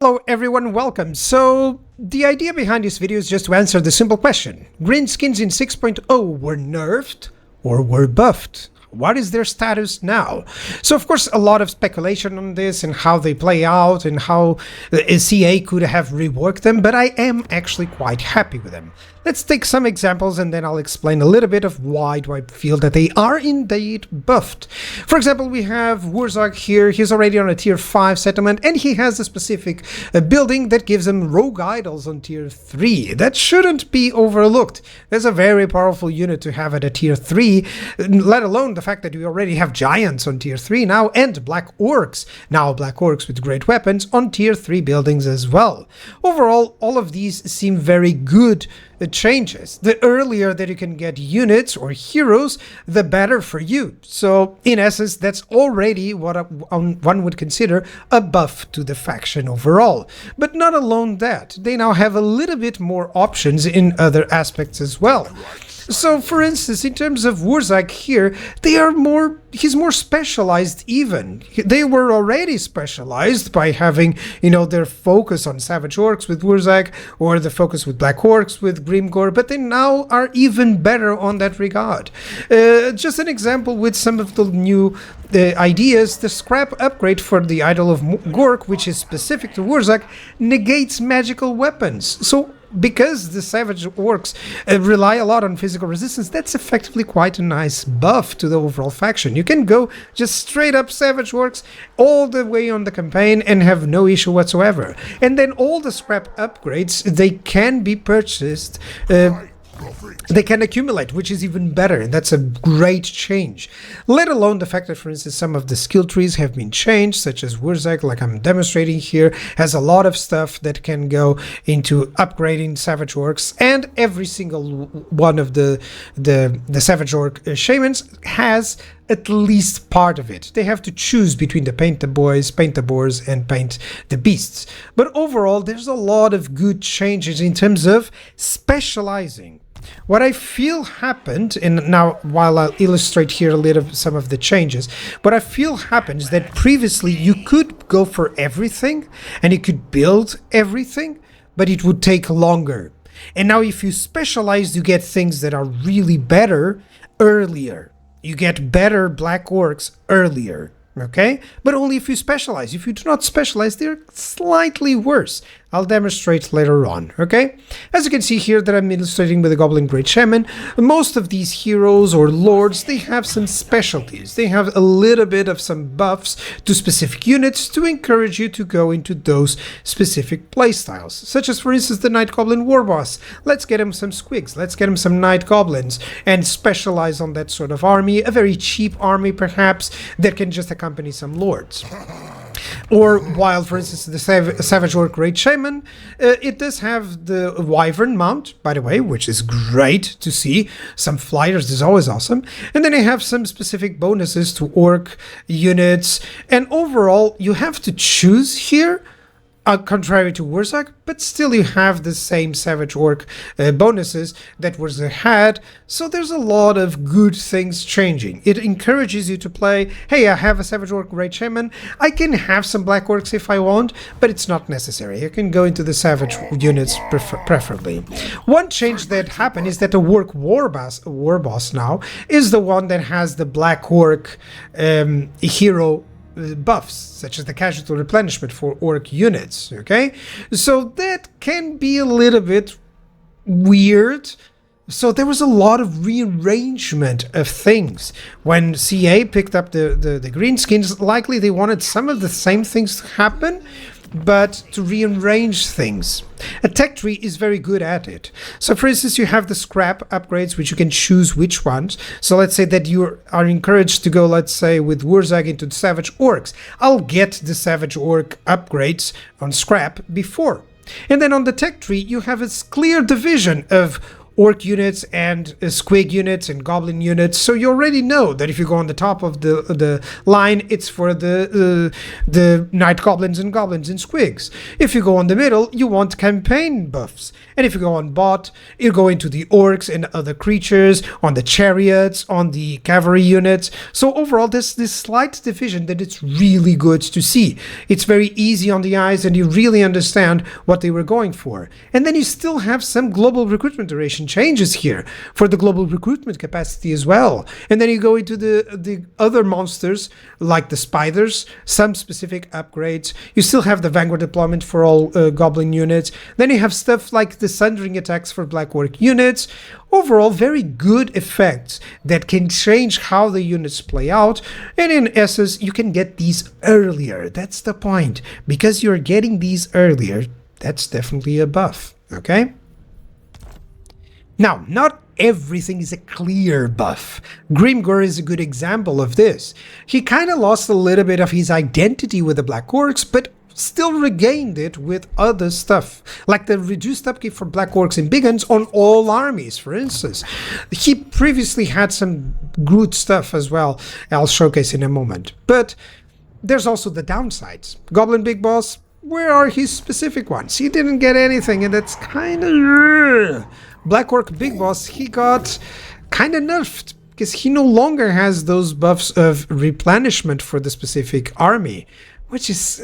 Hello everyone, welcome. So, the idea behind this video is just to answer the simple question. Greenskins in 6.0 were nerfed or were buffed? What is their status now? So of course a lot of speculation on this and how they play out and how the CA could have reworked them, but I am actually quite happy with them. Let's take some examples and then I'll explain a little bit of why do I feel that they are indeed buffed. For example, we have Wurzog here. He's already on a tier 5 settlement and he has a specific building that gives him rogue idols on tier 3. That shouldn't be overlooked. There's a very powerful unit to have at a tier 3, let alone the fact that we already have giants on tier 3 now and black orcs. Now black orcs with great weapons on tier 3 buildings as well. Overall, all of these seem very good changes. The earlier that you can get units or heroes, the better for you. So in essence, that's already what one would consider a buff to the faction overall. But not alone that, they now have a little bit more options in other aspects as well. So, for instance, in terms of Wurzog here, he's more specialized even. They were already specialized by having, their focus on Savage Orcs with Wurzog, or the focus with Black Orcs with Grimgor, but they now are even better on that regard. Just an example with some of the new ideas, the scrap upgrade for the Idol of Gork, which is specific to Wurzog, negates magical weapons. So, because the Savage Orcs rely a lot on physical resistance, that's effectively quite a nice buff to the overall faction. You can go just straight up Savage Orcs all the way on the campaign and have no issue whatsoever. And then all the scrap upgrades, they can be purchased, they can accumulate, which is even better, and that's a great change. Let alone the fact that, for instance, some of the skill trees have been changed, such as Wurzog, like I'm demonstrating here, has a lot of stuff that can go into upgrading Savage Orcs, and every single one of the Savage Orc shamans has at least part of it. They have to choose between the paint the boys, paint the boars, and paint the beasts. But overall, there's a lot of good changes in terms of specializing. What I feel happened, and now while I'll illustrate here a little some of the changes, what I feel happened is that previously you could go for everything and you could build everything, but it would take longer. And now if you specialize, you get things that are really better earlier. You get better Black Orcs earlier, okay? But only if you specialize. If you do not specialize, they're slightly worse. I'll demonstrate later on, okay? As you can see here that I'm illustrating with the Goblin Great Shaman, most of these heroes or lords, they have some specialties. They have a little bit of some buffs to specific units to encourage you to go into those specific playstyles, such as, for instance, the Night Goblin Warboss. Let's get him some squigs, let's get him some Night Goblins, and specialize on that sort of army, a very cheap army perhaps, that can just accompany some lords. Or while, for instance, the Savage Orc Great Shaman, it does have the Wyvern mount, by the way, which is great to see. Some flyers is always awesome. And then I have some specific bonuses to Orc units. And overall, you have to choose here, contrary to Wurzog, but still you have the same Savage Orc bonuses that Wurzog had, so there's a lot of good things changing. It encourages you to play, hey, I have a Savage Orc Great Shaman, I can have some Black Orcs if I want, but it's not necessary. You can go into the Savage units preferably. One change that happened is that the Warboss now is the one that has the Black Orc hero buffs, such as the casualty replenishment for orc units, okay? So that can be a little bit weird. So there was a lot of rearrangement of things. When CA picked up the Greenskins, likely they wanted some of the same things to happen, but to rearrange things. A tech tree is very good at it. So for instance, you have the scrap upgrades, which you can choose which ones. So let's say that you are encouraged to go, let's say, with Wurzog into the Savage Orcs. I'll get the Savage Orc upgrades on scrap before. And then on the tech tree, you have a clear division of orc units and squig units and goblin units. So you already know that if you go on the top of the line, it's for the night goblins and squigs. If you go on the middle, you want campaign buffs. And if you go on bot, you go into the orcs and other creatures, on the chariots, on the cavalry units. So overall, there's this slight division that it's really good to see. It's very easy on the eyes and you really understand what they were going for. And then you still have some global recruitment duration changes here for the global recruitment capacity as well. And then you go into the other monsters like the spiders, some specific upgrades. You still have the Vanguard deployment for all goblin units. Then you have stuff like the sundering attacks for black orc units. Overall, very good effects that can change how the units play out. And in essence, you can get these earlier. That's the point. Because you're getting these earlier, that's definitely a buff. Okay? Now, not everything is a clear buff. Grimgor is a good example of this. He kind of lost a little bit of his identity with the Black Orcs, but still regained it with other stuff, like the reduced upkeep for Black Orcs and Big Guns on all armies, for instance. He previously had some good stuff as well, I'll showcase in a moment. But there's also the downsides. Goblin Big Boss, where are his specific ones? He didn't get anything, and that's kind of... Black Orc Big Boss, he got kind of nerfed because he no longer has those buffs of replenishment for the specific army, which is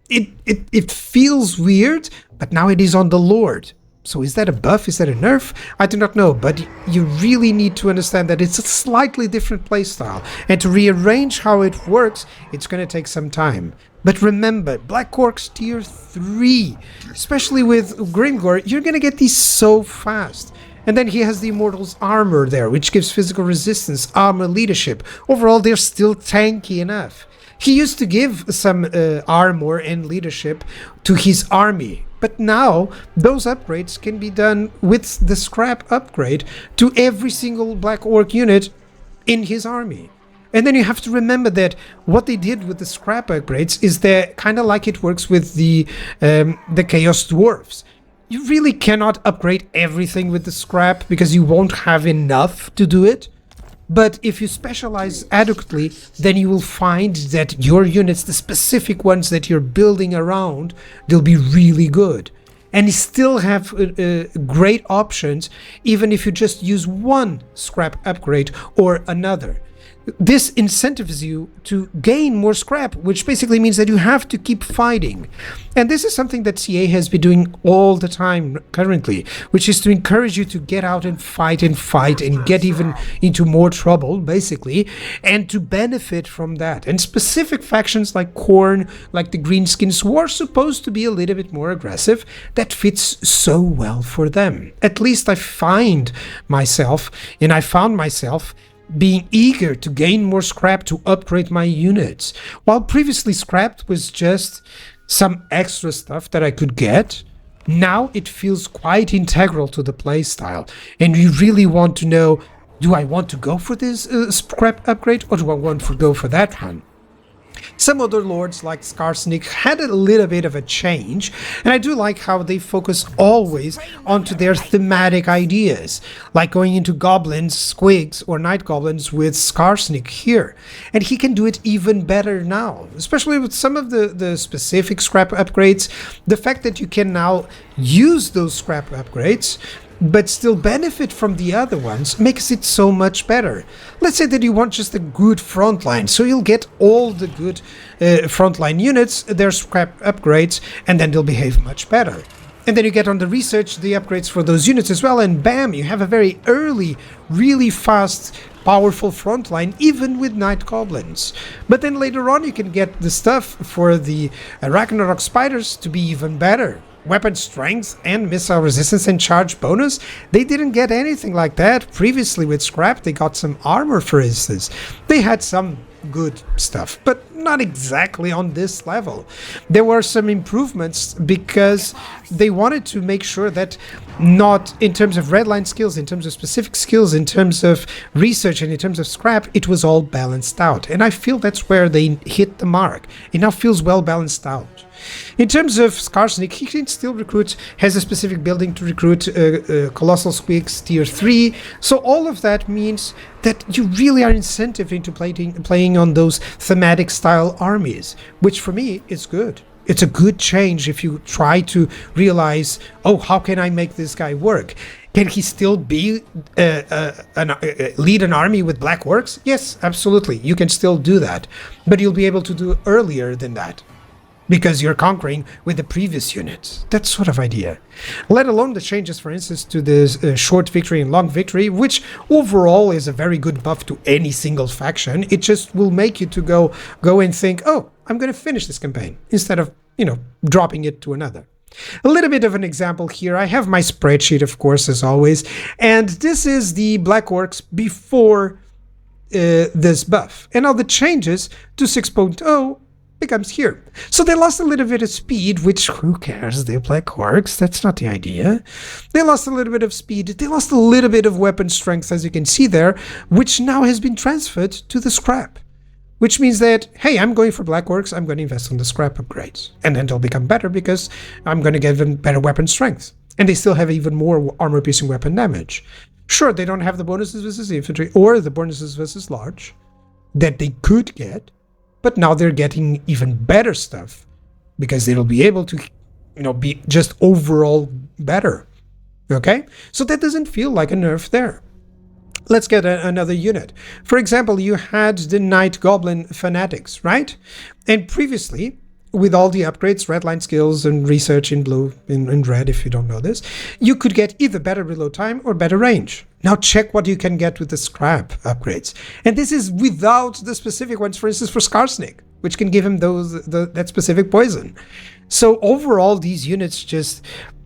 it feels weird, but now it is on the Lord. So is that a buff? Is that a nerf? I do not know, but you really need to understand that it's a slightly different playstyle, and to rearrange how it works, it's going to take some time. But remember, Black Orcs tier 3, especially with Grimgor, you're going to get these so fast. And then he has the Immortal's armor there, which gives physical resistance, armor, leadership. Overall, they're still tanky enough. He used to give some armor and leadership to his army, but now those upgrades can be done with the scrap upgrade to every single Black Orc unit in his army. And then you have to remember that what they did with the scrap upgrades is that kind of like it works with the Chaos Dwarfs. You really cannot upgrade everything with the scrap because you won't have enough to do it. But if you specialize adequately, then you will find that your units, the specific ones that you're building around, they'll be really good. And you still have great options, even if you just use one scrap upgrade or another. This incentivizes you to gain more scrap, which basically means that you have to keep fighting. And this is something that CA has been doing all the time currently, which is to encourage you to get out and fight and get even into more trouble, basically, and to benefit from that. And specific factions like Khorne, like the Greenskins, who are supposed to be a little bit more aggressive, that fits so well for them. At least I found myself being eager to gain more scrap to upgrade my units. While previously scrap was just some extra stuff that I could get, now it feels quite integral to the playstyle. And you really want to know, do I want to go for this scrap upgrade or do I want to go for that one? Some other lords like Skarsnik had a little bit of a change, and I do like how they focus always onto their thematic ideas, like going into goblins, squigs, or night goblins with Skarsnik here. And he can do it even better now, especially with some of the specific scrap upgrades. The fact that you can now use those scrap upgrades but still benefit from the other ones makes it so much better. Let's say that you want just a good frontline, so you'll get all the good frontline units, their scrap upgrades, and then they'll behave much better. And then you get on the research, the upgrades for those units as well, and bam, you have a very early, really fast, powerful frontline, even with night goblins. But then later on you can get the stuff for the Ragnarok spiders to be even better. Weapon strength and missile resistance and charge bonus, they didn't get anything like that previously with scrap. They got some armor, for instance. They had some good stuff, but not exactly on this level. There were some improvements because they wanted to make sure that not in terms of redline skills, in terms of specific skills, in terms of research, and in terms of scrap, it was all balanced out. And I feel that's where they hit the mark. It now feels well balanced out. In terms of Skarsnik, he can still recruit, has a specific building to recruit Colossal Squigs tier 3. So all of that means that you really are incentivized into playing on those thematic style armies, which for me is good. It's a good change if you try to realize, oh, how can I make this guy work? Can he still be lead an army with black orcs? Yes, absolutely. You can still do that, but you'll be able to do earlier than that, because you're conquering with the previous units. That sort of idea. Let alone the changes, for instance, to the short victory and long victory, which overall is a very good buff to any single faction. It just will make you to go and think, oh, I'm going to finish this campaign, instead of, dropping it to another. A little bit of an example here. I have my spreadsheet, of course, as always, and this is the Black Orcs before this buff. And now the changes to 6.0 becomes here. So they lost a little bit of speed, which who cares? They're Black Orcs. That's not the idea. They lost a little bit of speed. They lost a little bit of weapon strength, as you can see there, which now has been transferred to the scrap. Which means that, hey, I'm going for Black Orcs, I'm going to invest on the scrap upgrades. And then they'll become better because I'm going to give them better weapon strength. And they still have even more armor-piercing weapon damage. Sure, they don't have the bonuses versus infantry or the bonuses versus large that they could get, but now they're getting even better stuff because they'll be able to, be just overall better. Okay? So that doesn't feel like a nerf there. Let's get another unit. For example, you had the Night Goblin Fanatics, right? And previously, with all the upgrades, redline skills and research in blue, in red, if you don't know this, you could get either better reload time or better range. Now check what you can get with the scrap upgrades. And this is without the specific ones, for instance, for Skarsnik, which can give him that specific poison. So overall, these units just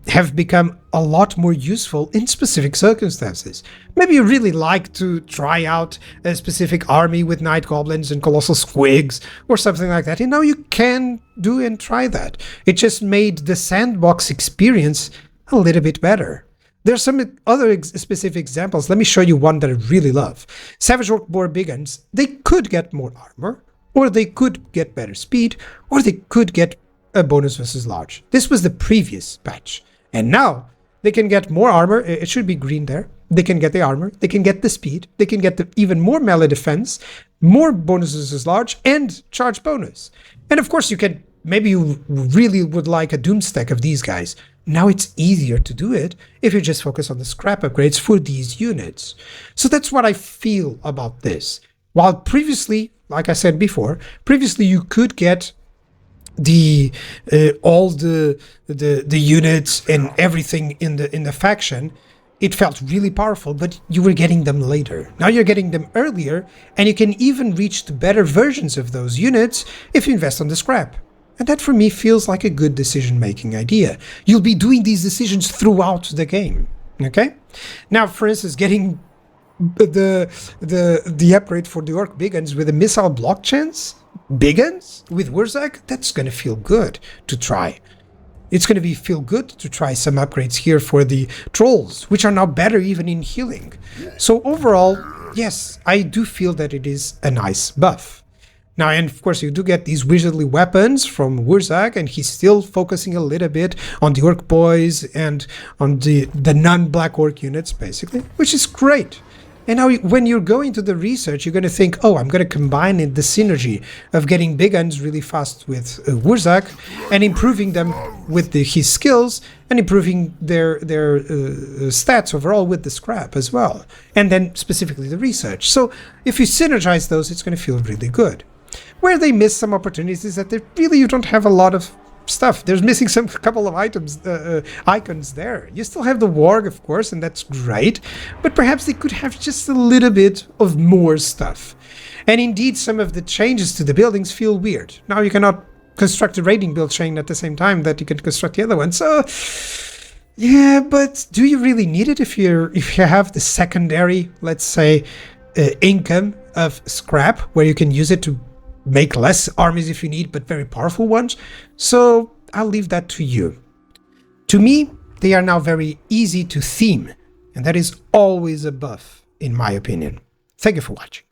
have become a lot more useful in specific circumstances. Maybe you really like to try out a specific army with Night Goblins and Colossal Squigs or something like that. And now you can do and try that. It just made the sandbox experience a little bit better. There's some other specific examples. Let me show you one that I really love. Savage Orc Boar Biggins, they could get more armor, or they could get better speed, or they could get a bonus versus large. This was the previous patch. And now they can get more armor. It should be green there. They can get the armor. They can get the speed. They can get even more melee defense, more bonuses as large, and charge bonus. And of course, maybe you really would like a doom stack of these guys. Now it's easier to do it if you just focus on the scrap upgrades for these units. So that's what I feel about this. While previously, like I said before, you could get all the units and everything in the faction. It felt really powerful, but you were getting them later. Now you're getting them earlier, and you can even reach the better versions of those units if you invest on the scrap. And that for me feels like a good decision-making idea. You'll be doing these decisions throughout the game. Okay? Now, for instance, getting the upgrade for the Orc Biggins with a missile block chance, Biggins with Wurzak, that's going to feel good to try. It's going to feel good to try some upgrades here for the trolls, which are now better even in healing. So overall, yes, I do feel that it is a nice buff. Now, and of course, you do get these wizardly weapons from Wurzak, and he's still focusing a little bit on the Orc Boys and on the non-Black Orc units, basically, which is great. And now when you're going to the research, you're going to think, oh, I'm going to combine the synergy of getting big guns really fast with Wurzak and improving them with his skills and improving their stats overall with the scrap as well. And then specifically the research. So if you synergize those, it's going to feel really good. Where they miss some opportunities is that you don't have a lot of stuff. There's missing a couple of icons there. You still have the warg, of course, and that's great, but perhaps they could have just a little bit of more stuff. And indeed, some of the changes to the buildings feel weird. Now you cannot construct a raiding build chain at the same time that you can construct the other one. So yeah, but do you really need it if you have the secondary, let's say, income of scrap, where you can use it to make less armies if you need, but very powerful ones. So I'll leave that to you. To me, they are now very easy to theme, and that is always a buff, in my opinion. Thank you for watching.